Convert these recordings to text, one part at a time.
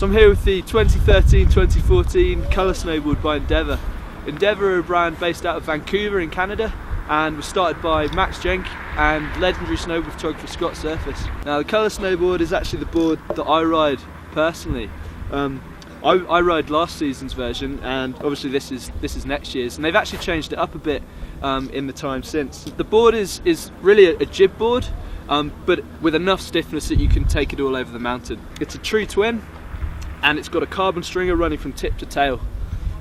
So I'm here with the 2013-2014 colour snowboard by Endeavour. Endeavour are a brand based out of Vancouver in Canada and was started by Max Jenk and legendary snowboard photographer Scott Surface. Now the colour snowboard is actually the board that I ride personally. I rode last season's version, and obviously this is next year's, and they've actually changed it up a bit in the time since. The board is really a jib board, but with enough stiffness that you can take it all over the mountain. It's a true twin, and it's got a carbon stringer running from tip to tail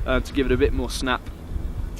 to give it a bit more snap.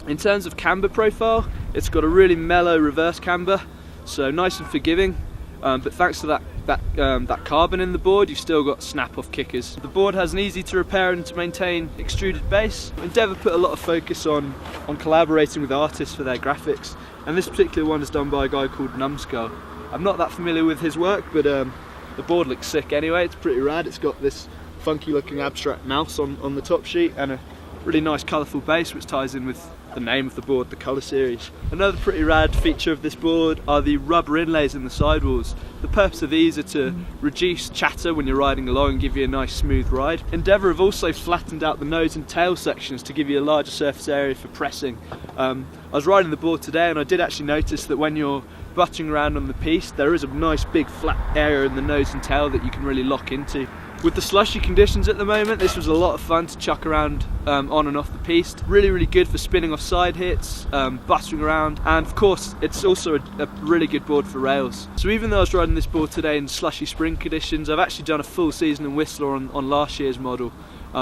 In terms of camber profile, it's got a really mellow reverse camber, so nice and forgiving, but thanks to that carbon in the board, you've still got snap-off kickers. The board has an easy to repair and to maintain extruded base. Endeavour put a lot of focus on collaborating with artists for their graphics, and this particular one is done by a guy called Numbskull. I'm not that familiar with his work, but the board looks sick anyway. It's pretty rad. It's got this funky looking abstract mouse on the top sheet and a really nice colourful base which ties in with the name of the board, the colour series. Another pretty rad feature of this board are the rubber inlays in the sidewalls. The purpose of these are to reduce chatter when you're riding along and give you a nice smooth ride. Endeavour have also flattened out the nose and tail sections to give you a larger surface area for pressing. I was riding the board today and I did actually notice that when you're butting around on the piste, there is a nice big flat area in the nose and tail that you can really lock into. With the slushy conditions at the moment, this was a lot of fun to chuck around on and off the piste. Really good for spinning off side hits, buttering around, and of course it's also a really good board for rails. So even though I was riding this board today in slushy spring conditions, I've actually done a full season in Whistler on last year's model.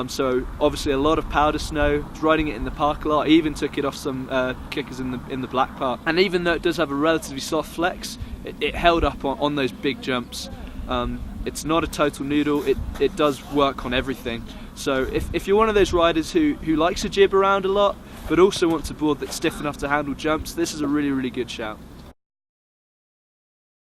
So obviously a lot of powder snow. I was riding it in the park a lot. I even took it off some kickers in the black part. And even though it does have a relatively soft flex, it held up on those big jumps. It's not a total noodle, it does work on everything. So if you're one of those riders who likes to jib around a lot, but also wants a board that's stiff enough to handle jumps, this is a really good shout.